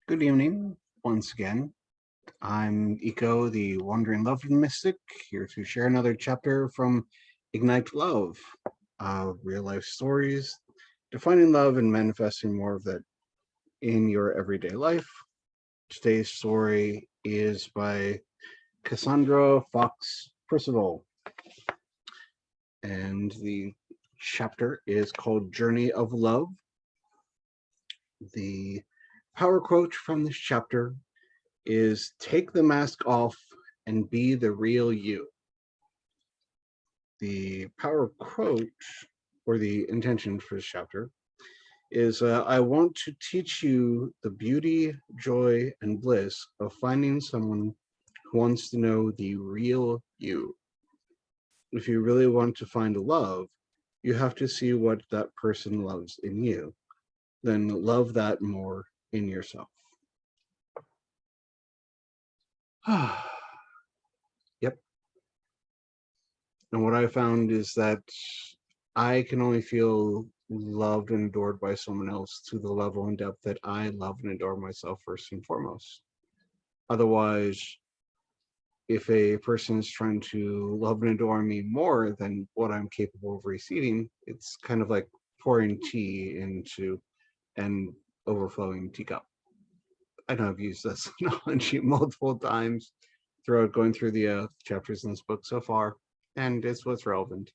Good evening, once again. I'm Eco, the Wandering Love Mystic, here to share another chapter from Ignite Love, real life stories, defining love and manifesting more of that in your everyday life. Today's story is by Cassandra Fox-Percival, and the chapter is called Journey of Love. The power quote from this chapter is take the mask off and be the real you. The power quote or the intention for this chapter is I want to teach you the beauty, joy, and bliss of finding someone who wants to know the real you. If you really want to find love, you have to see what that person loves in you, then love that more in yourself. Yep. And what I found is that I can only feel loved and adored by someone else to the level and depth that I love and adore myself first and foremost. Otherwise, if a person is trying to love and adore me more than what I'm capable of receiving, it's kind of like pouring tea into an overflowing teacup. I know I've used this analogy multiple times throughout going through the chapters in this book so far, and it's what's relevant.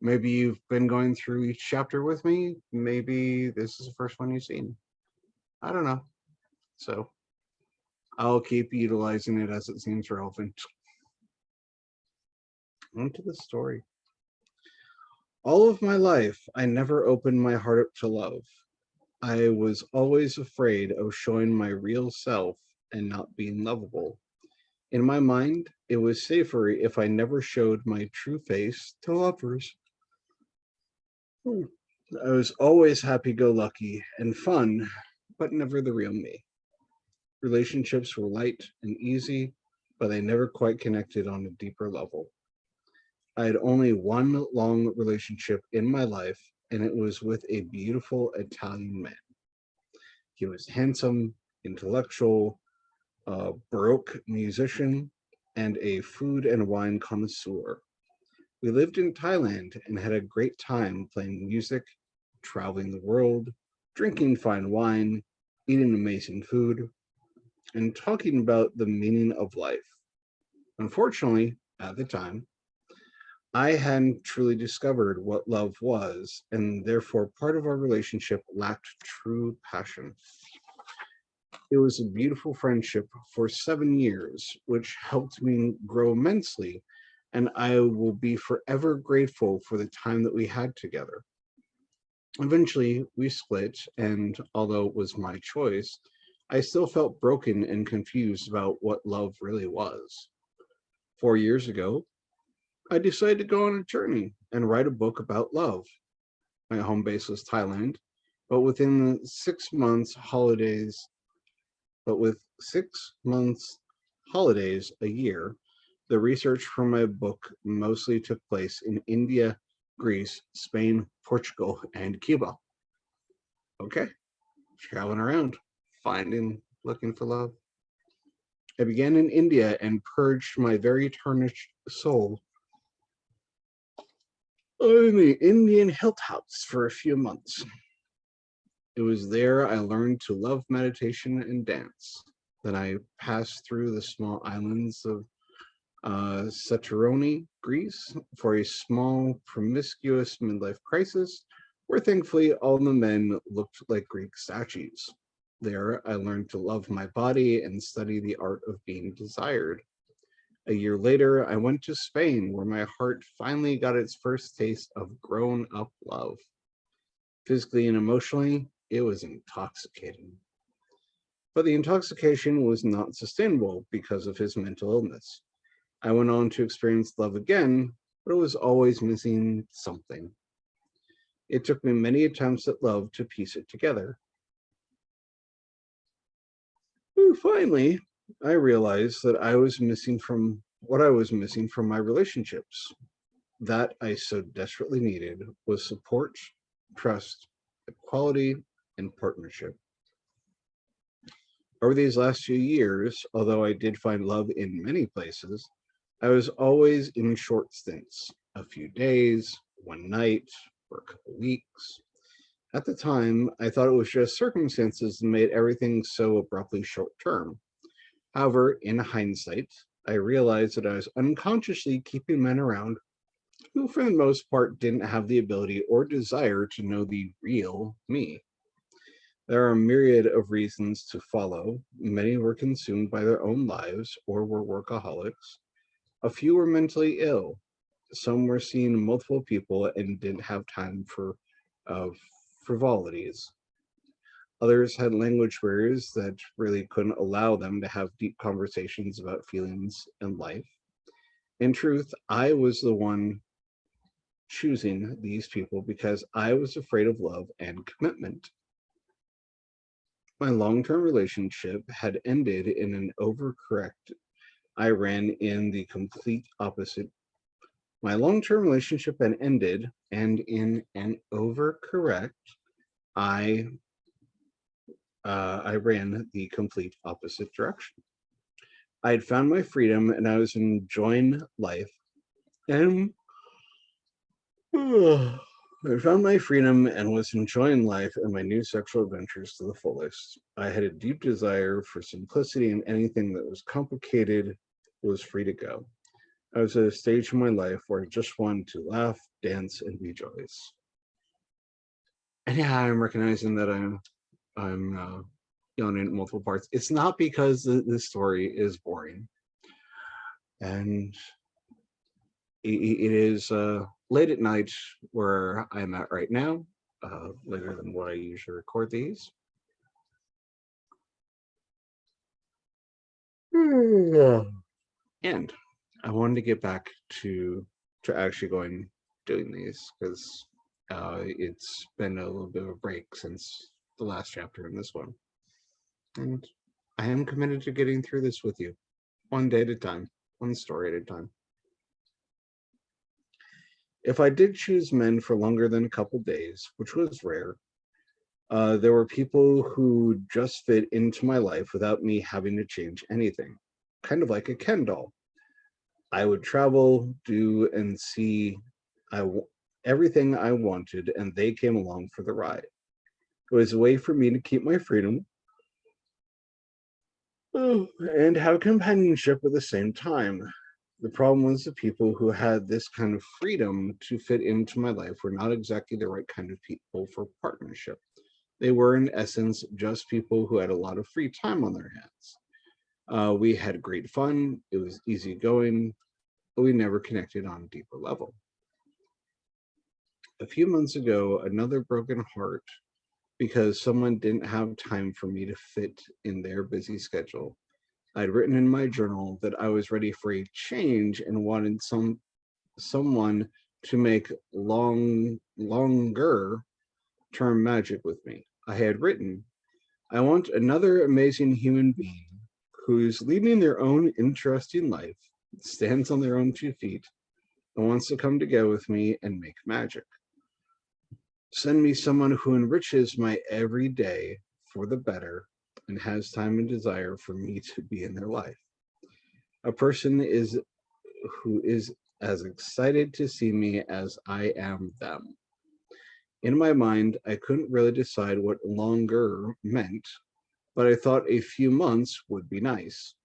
Maybe you've been going through each chapter with me. Maybe this is the first one you've seen. I don't know. So I'll keep utilizing it as it seems relevant. On to the story. All of my life, I never opened my heart up to love. I was always afraid of showing my real self and not being lovable. In my mind, it was safer if I never showed my true face to lovers. I was always happy-go-lucky and fun, but never the real me. Relationships were light and easy, but they never quite connected on a deeper level. I had only one long relationship in my life, and it was with a beautiful Italian man. He was handsome, intellectual, a Baroque musician, and a food and wine connoisseur. We lived in Thailand and had a great time playing music, traveling the world, drinking fine wine, eating amazing food, and talking about the meaning of life. Unfortunately, at the time, I hadn't truly discovered what love was, and therefore part of our relationship lacked true passion. It was a beautiful friendship for 7 years, which helped me grow immensely, and I will be forever grateful for the time that we had together. Eventually, we split, and although it was my choice, I still felt broken and confused about what love really was. 4 years ago, I decided to go on a journey and write a book about love. My home base was Thailand, but within 6 months holidays, but with 6 months holidays a year, the research for my book mostly took place in India, Greece, Spain, Portugal, and Cuba. Okay, traveling around, looking for love. I began in India and purged my very tarnished soul in the Indian hilltops for a few months. It was there I learned to love meditation and dance. Then I passed through the small islands of Santorini, Greece, for a small, promiscuous midlife crisis, where thankfully all the men looked like Greek statues. There, I learned to love my body and study the art of being desired. A year later, I went to Spain, where my heart finally got its first taste of grown-up love. Physically and emotionally, it was intoxicating. But the intoxication was not sustainable because of his mental illness. I went on to experience love again, but it was always missing something. It took me many attempts at love to piece it together. Finally, I realized that I was missing from what I was missing from my relationships. That I so desperately needed was support, trust, equality, and partnership. Over these last few years, although I did find love in many places, I was always in short stints, a few days, one night, or a couple weeks. At the time, I thought it was just circumstances that made everything so abruptly short term. However, in hindsight, I realized that I was unconsciously keeping men around who, for the most part, didn't have the ability or desire to know the real me. There are a myriad of reasons to follow. Many were consumed by their own lives or were workaholics. A few were mentally ill. Some were seeing multiple people and didn't have time for uh, frivolities. Others had language barriers that really couldn't allow them to have deep conversations about feelings and life. In truth, I was the one choosing these people because I was afraid of love and commitment. My long term relationship had ended in an overcorrect. I ran in the complete opposite. My long term relationship had ended, and in an overcorrect, I I ran the complete opposite direction. I had found my freedom and I was enjoying life. And I found my freedom and was enjoying life and my new sexual adventures to the fullest. I had a deep desire for simplicity, and anything that was complicated was free to go. I was at a stage in my life where I just wanted to laugh, dance, and be joyous. And yeah, I'm recognizing that I'm yawning at multiple parts. It's not because the story is boring, and it is late at night where I'm at right now, later than what I usually record these. And I wanted to get back to actually going doing these because it's been a little bit of a break since the last chapter in this one, and I am committed to getting through this with you, one day at a time, one story at a time. If I did choose men for longer than a couple days, which was rare, there were people who just fit into my life without me having to change anything, kind of like a Ken doll. I would travel, do, and see everything I wanted, and they came along for the ride. It was a way for me to keep my freedom and have companionship at the same time. The problem was the people who had this kind of freedom to fit into my life were not exactly the right kind of people for partnership. They were, in essence, just people who had a lot of free time on their hands. We had great fun, it was easygoing, but we never connected on a deeper level. A few months ago, another broken heart because someone didn't have time for me to fit in their busy schedule. I'd written in my journal that I was ready for a change and wanted someone to make longer term magic with me. I had written, I want another amazing human being who's leading their own interesting life, stands on their own 2 feet, and wants to come together with me and make magic. Send me someone who enriches my every day for the better and has time and desire for me to be in their life. A person who is as excited to see me as I am them. In my mind, I couldn't really decide what longer meant, but I thought a few months would be nice.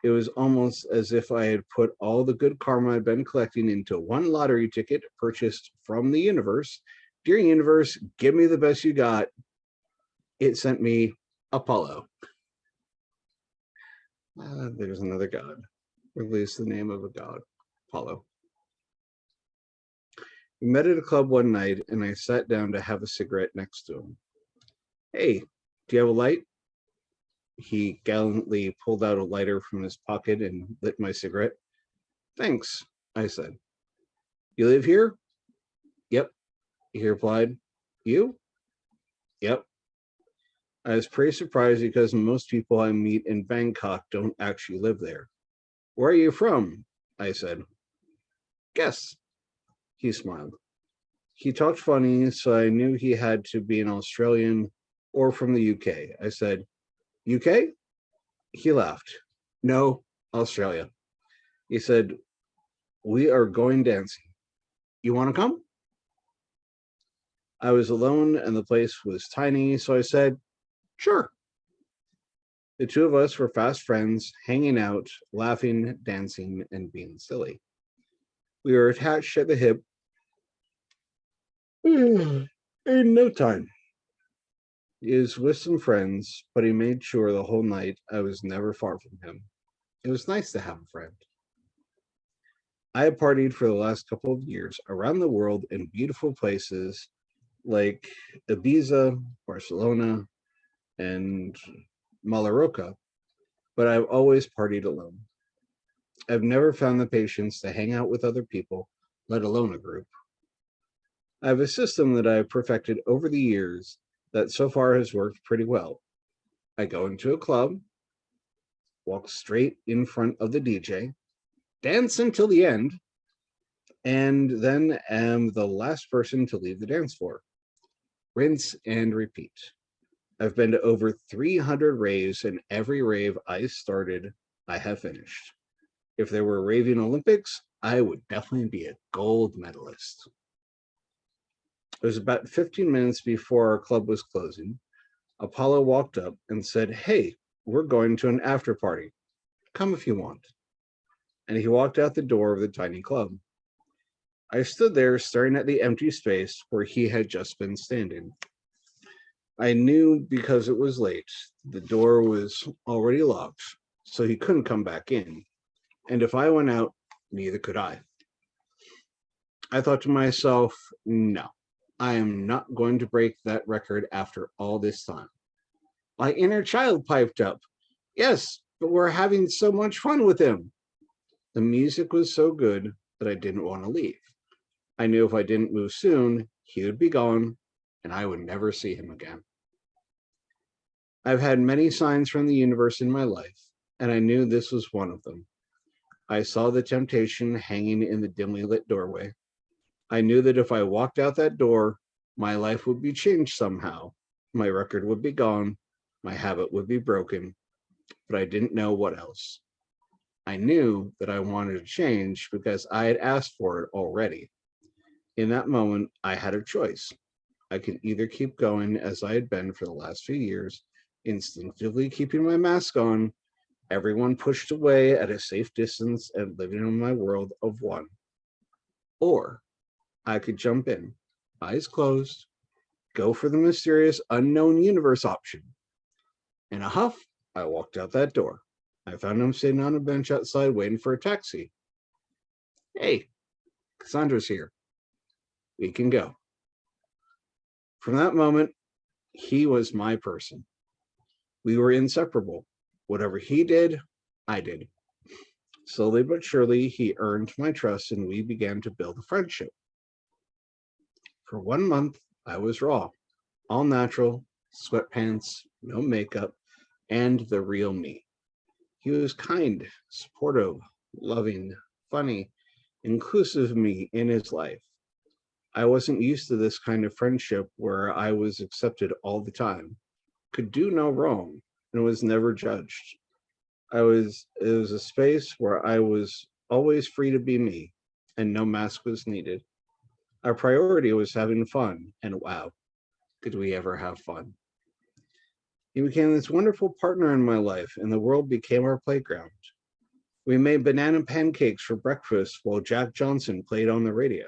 It was almost as if I had put all the good karma I'd been collecting into one lottery ticket purchased from the universe. Dear universe, give me the best you got. It sent me Apollo. There's another god. Release the name of a god, Apollo. We met at a club one night, and I sat down to have a cigarette next to him. Hey, do you have a light? He gallantly pulled out a lighter from his pocket and lit my cigarette. Thanks, I said. You live here? Yep, he replied. You? Yep. I was pretty surprised because most people I meet in Bangkok don't actually live there. Where are you from? I said. Guess. He smiled. He talked funny, so I knew he had to be an Australian or from the UK. I said, UK? He laughed. No, Australia. He said, we are going dancing. You want to come? I was alone and the place was tiny, so I said, sure. The two of us were fast friends, hanging out, laughing, dancing, and being silly. We were attached at the hip in no time. He was with some friends, but he made sure the whole night I was never far from him. It was nice to have a friend. I had partied for the last couple of years around the world in beautiful places like Ibiza, Barcelona, and Mallorca, but I've always partied alone. I've never found the patience to hang out with other people, let alone a group. I have a system that I have perfected over the years that so far has worked pretty well. I go into a club, walk straight in front of the DJ, dance until the end, and then am the last person to leave the dance floor. Rinse and repeat. I've been to over 300 raves, and every rave I started, I have finished. If there were raving Olympics, I would definitely be a gold medalist. It was about 15 minutes before our club was closing. Apollo walked up and said, hey, we're going to an after party. Come if you want. And he walked out the door of the tiny club. I stood there staring at the empty space where he had just been standing. I knew because it was late, the door was already locked, so he couldn't come back in. And if I went out, neither could I. I thought to myself, no, I am not going to break that record after all this time. My inner child piped up, yes, but we're having so much fun with him. The music was so good that I didn't want to leave. I knew if I didn't move soon, he would be gone, and I would never see him again. I've had many signs from the universe in my life, and I knew this was one of them. I saw the temptation hanging in the dimly lit doorway. I knew that if I walked out that door, my life would be changed somehow. My record would be gone, my habit would be broken, but I didn't know what else. I knew that I wanted to change because I had asked for it already. In that moment, I had a choice. I could either keep going as I had been for the last few years, instinctively keeping my mask on, everyone pushed away at a safe distance and living in my world of one. Or I could jump in, eyes closed, go for the mysterious unknown universe option. In a huff, I walked out that door. I found him sitting on a bench outside waiting for a taxi. Hey, Cassandra's here. We can go. From that moment, he was my person. We were inseparable. Whatever he did, I did. Slowly but surely, he earned my trust and we began to build a friendship. For 1 month, I was raw, all natural, sweatpants, no makeup, and the real me. He was kind, supportive, loving, funny, inclusive of me in his life. I wasn't used to this kind of friendship where I was accepted all the time, could do no wrong, and was never judged. It was a space where I was always free to be me, and no mask was needed. Our priority was having fun, and wow, did we ever have fun. He became this wonderful partner in my life, and the world became our playground. We made banana pancakes for breakfast while Jack Johnson played on the radio.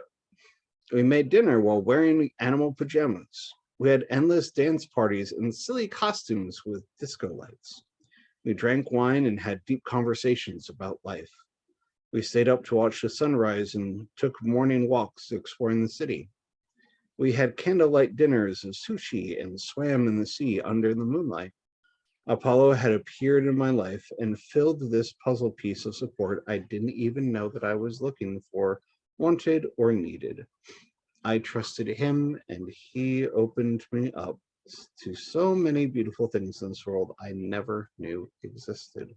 We made dinner while wearing animal pajamas. We had endless dance parties and silly costumes with disco lights. We drank wine and had deep conversations about life. We stayed up to watch the sunrise and took morning walks exploring the city. We had candlelight dinners of sushi and swam in the sea under the moonlight. Apollo had appeared in my life and filled this puzzle piece of support I didn't even know that I was looking for, wanted, or needed. I trusted him, and he opened me up to so many beautiful things in this world I never knew existed.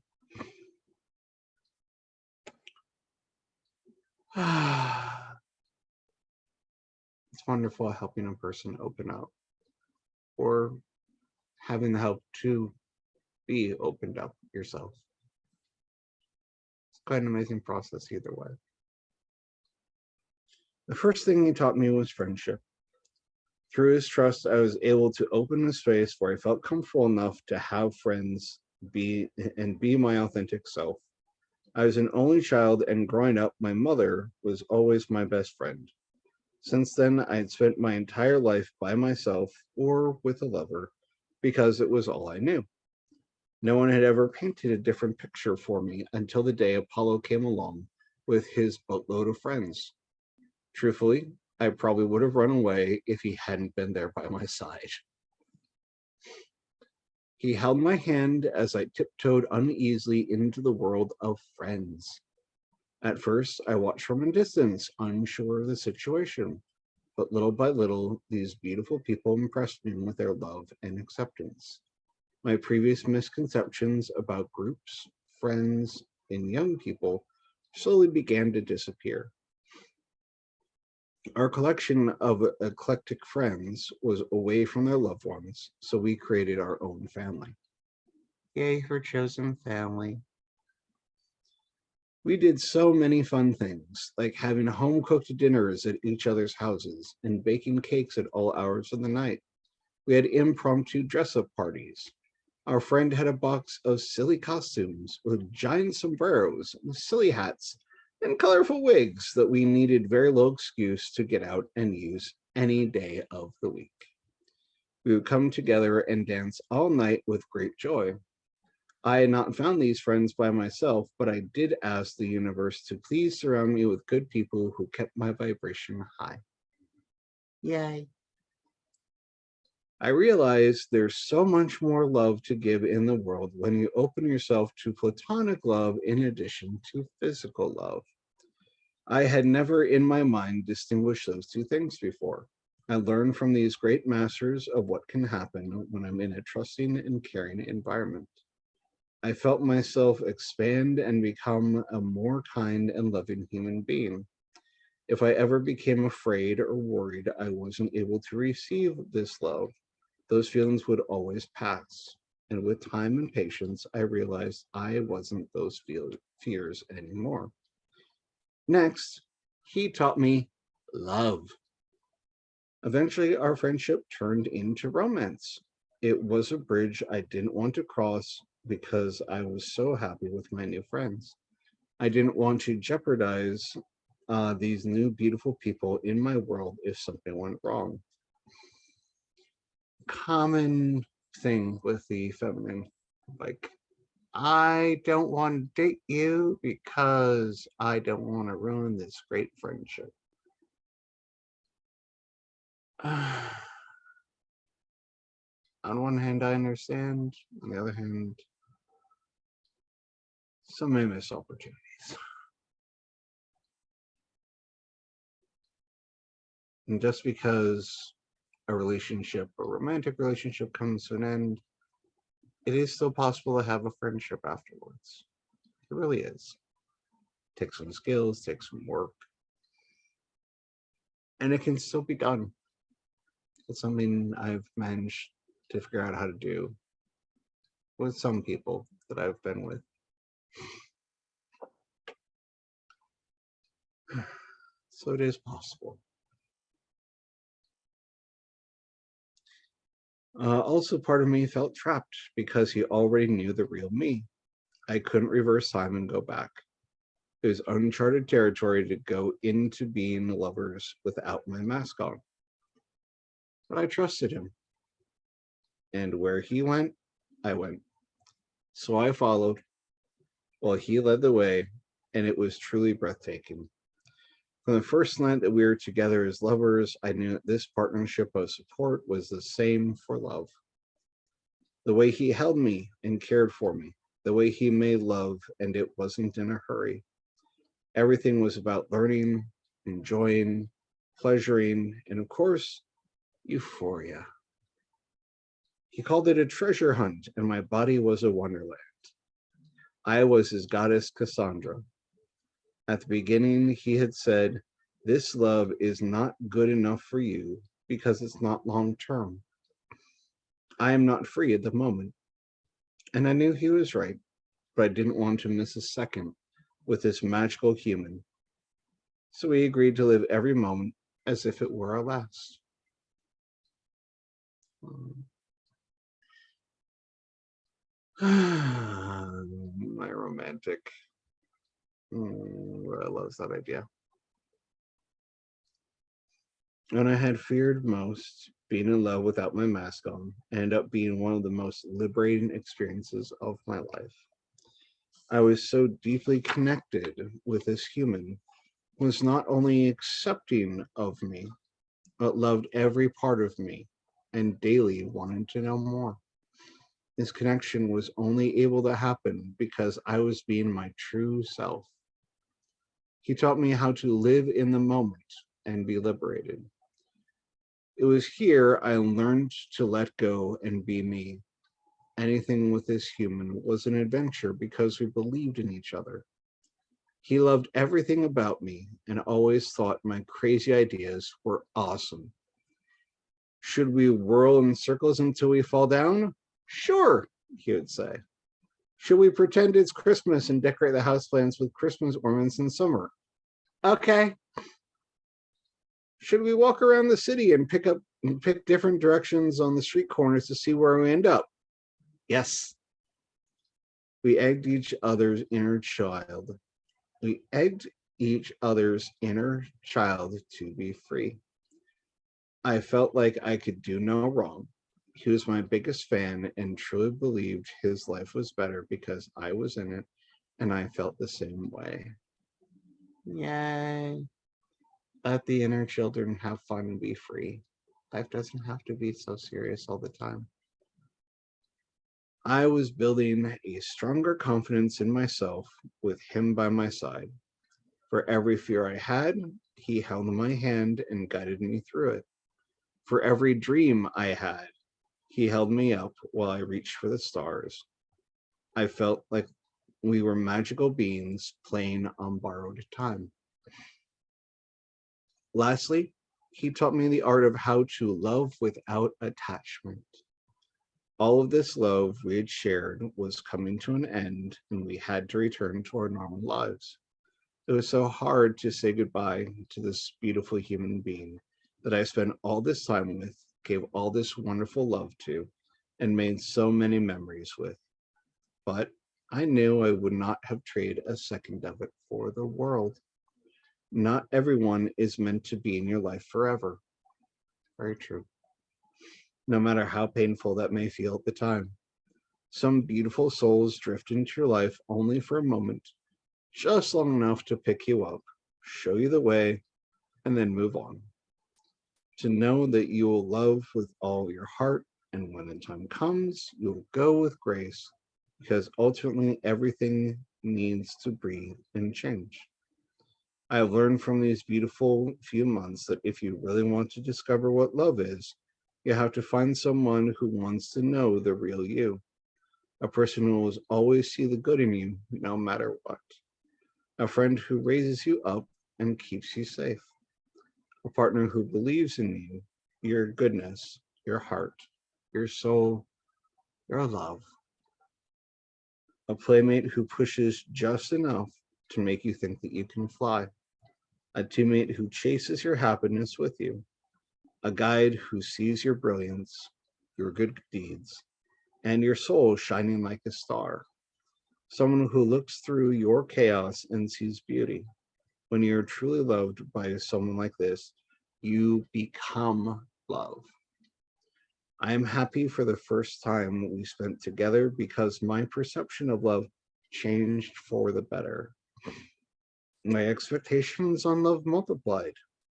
It's wonderful helping a person open up or having the help to be opened up yourself. It's quite an amazing process either way. The first thing he taught me was friendship. Through his trust, I was able to open a space where I felt comfortable enough to have friends be my authentic self. I was an only child, and growing up, my mother was always my best friend. Since then, I had spent my entire life by myself or with a lover because it was all I knew. No one had ever painted a different picture for me until the day Apollo came along with his boatload of friends. Truthfully, I probably would have run away if he hadn't been there by my side. He held my hand as I tiptoed uneasily into the world of friends. At first, I watched from a distance, unsure of the situation, but little by little, these beautiful people impressed me with their love and acceptance. My previous misconceptions about groups, friends, and young people slowly began to disappear. Our collection of eclectic friends was away from their loved ones, so we created our own family. Yay for chosen family. We did so many fun things, like having home-cooked dinners at each other's houses and baking cakes at all hours of the night. We had impromptu dress-up parties. Our friend had a box of silly costumes with giant sombreros, silly hats, and colorful wigs that we needed very low excuse to get out and use any day of the week. We would come together and dance all night with great joy. I had not found these friends by myself, but I did ask the universe to please surround me with good people who kept my vibration high. Yay. I realized there's so much more love to give in the world when you open yourself to platonic love in addition to physical love. I had never in my mind distinguished those two things before. I learned from these great masters of what can happen when I'm in a trusting and caring environment. I felt myself expand and become a more kind and loving human being. If I ever became afraid or worried I wasn't able to receive this love, those feelings would always pass. And with time and patience, I realized I wasn't those fears anymore. Next, he taught me love. Eventually, our friendship turned into romance. It was a bridge I didn't want to cross because I was so happy with my new friends. I didn't want to jeopardize these new beautiful people in my world if something went wrong. Common thing with the feminine, like, I don't want to date you because I don't want to ruin this great friendship. On one hand, I understand. On the other hand, some may miss opportunities. And just because a relationship, a romantic relationship comes to an end, it is still possible to have a friendship afterwards. It really is. Takes some skills, takes some work, and it can still be done. It's something I've managed to figure out how to do with some people that I've been with. So it is possible. Also, part of me felt trapped because he already knew the real me. I couldn't reverse time and go back. It was uncharted territory to go into being lovers without my mask on. But I trusted him. And where he went, I went. So I followed while he led the way, and it was truly breathtaking. From the first night that we were together as lovers, I knew that this partnership of support was the same for love. The way he held me and cared for me, the way he made love, and it wasn't in a hurry. Everything was about learning, enjoying, pleasuring, and of course, euphoria. He called it a treasure hunt, and my body was a wonderland. I was his goddess Cassandra. At the beginning, he had said, "This love is not good enough for you because it's not long term. I am not free at the moment. And I knew he was right, but I didn't want to miss a second with this magical human. So we agreed to live every moment as if it were our last. My romantic. I love that idea. When I had feared most, being in love without my mask on ended up being one of the most liberating experiences of my life. I was so deeply connected with this human who was not only accepting of me, but loved every part of me and daily wanted to know more. This connection was only able to happen because I was being my true self. He taught me how to live in the moment and be liberated. It was here I learned to let go and be me. Anything with this human was an adventure because we believed in each other. He loved everything about me and always thought my crazy ideas were awesome. Should we whirl in circles until we fall down? Sure, he would say. Should we pretend it's Christmas and decorate the houseplants with Christmas ornaments in summer? Okay. Should we walk around the city and pick different directions on the street corners to see where we end up? Yes. We egged each other's inner child. We egged each other's inner child to be free. I felt like I could do no wrong. He was my biggest fan and truly believed his life was better because I was in it and I felt the same way. Yay. Let the inner children have fun and be free. Life doesn't have to be so serious all the time. I was building a stronger confidence in myself with him by my side. For every fear I had, he held my hand and guided me through it. For every dream I had, he held me up while I reached for the stars. I felt like we were magical beings playing on borrowed time. Lastly, he taught me the art of how to love without attachment. All of this love we had shared was coming to an end, and we had to return to our normal lives. It was so hard to say goodbye to this beautiful human being that I spent all this time with, gave all this wonderful love to, and made so many memories with. But I knew I would not have traded a second of it for the world. Not everyone is meant to be in your life forever. Very true. No matter how painful that may feel at the time. Some beautiful souls drift into your life only for a moment, just long enough to pick you up, show you the way, and then move on. To know that you will love with all your heart, and when the time comes, you'll go with grace, because ultimately everything needs to breathe and change. I have learned from these beautiful few months that if you really want to discover what love is, you have to find someone who wants to know the real you, a person who will always see the good in you no matter what, a friend who raises you up and keeps you safe, a partner who believes in you, your goodness, your heart, your soul, your love, a playmate who pushes just enough to make you think that you can fly, a teammate who chases your happiness with you, a guide who sees your brilliance, your good deeds, and your soul shining like a star, someone who looks through your chaos and sees beauty. When you're truly loved by someone like this, you become love. I am happy for the first time we spent together because my perception of love changed for the better. My expectations on love multiplied.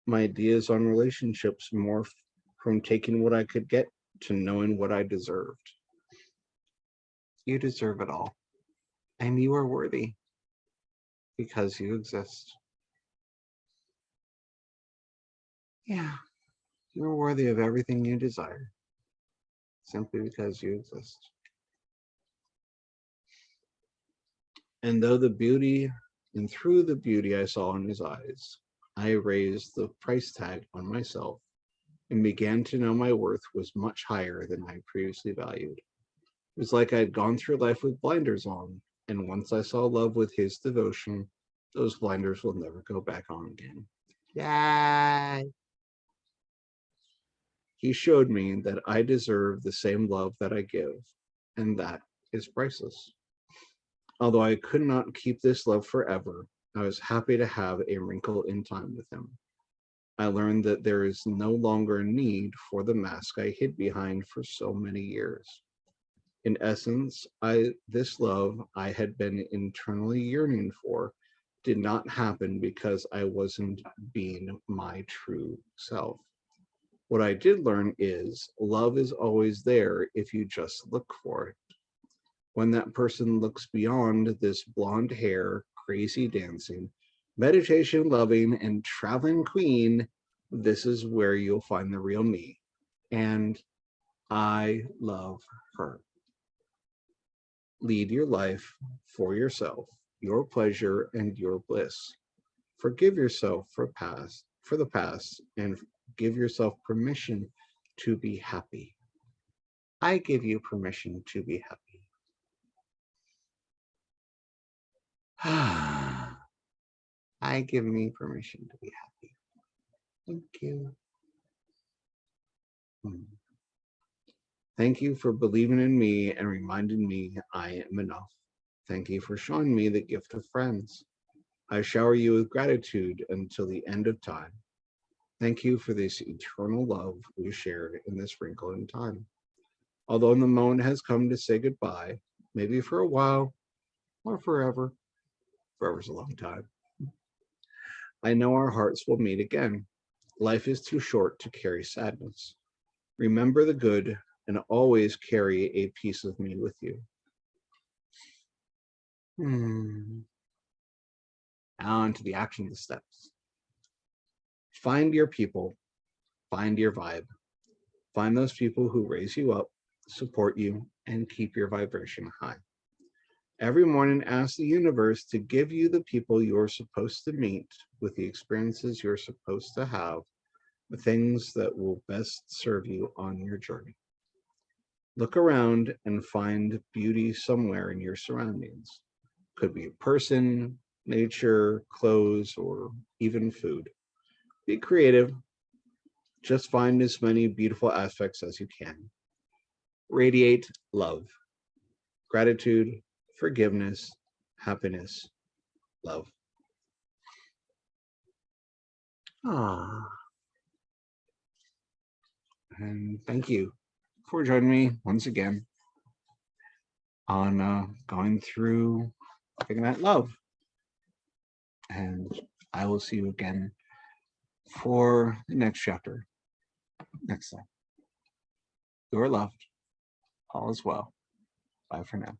My ideas on relationships morphed from taking what I could get to knowing what I deserved. You deserve it all, and you are worthy because you exist. Yeah, you're worthy of everything you desire simply because you exist. And though the beauty and through the beauty I saw in his eyes, I raised the price tag on myself and began to know my worth was much higher than I previously valued. It was like I had gone through life with blinders on, and once I saw love with his devotion, those blinders will never go back on again. Yay! He showed me that I deserve the same love that I give, and that is priceless. Although I could not keep this love forever, I was happy to have a wrinkle in time with him. I learned that there is no longer a need for the mask I hid behind for so many years. In essence, this love I had been internally yearning for did not happen because I wasn't being my true self. What I did learn is love is always there if you just look for it. When that person looks beyond this blonde hair, crazy dancing, meditation loving, and traveling queen, this is where you'll find the real me. And I love her. Lead your life for yourself, your pleasure, and your bliss. Forgive yourself for the past, and give yourself permission to be happy. I give you permission to be happy. I give me permission to be happy. Thank you. Thank you for believing in me and reminding me I am enough. Thank you for showing me the gift of friends. I shower you with gratitude until the end of time. Thank you for this eternal love we shared in this wrinkle in time. Although the moment has come to say goodbye, maybe for a while or forever, forever's a long time, I know our hearts will meet again. Life is too short to carry sadness. Remember the good and always carry a piece of me with you. Now into the action steps. Find your people, find your vibe. Find those people who raise you up, support you, and keep your vibration high. Every morning, ask the universe to give you the people you're supposed to meet with the experiences you're supposed to have, the things that will best serve you on your journey. Look around and find beauty somewhere in your surroundings. Could be a person, nature, clothes, or even food. Be creative. Just find as many beautiful aspects as you can. Radiate love, gratitude, forgiveness, happiness, love. And thank you for joining me once again on going through Figuring Out Love. And I will see you again for the next chapter next time. You are loved. All is well. Bye for now.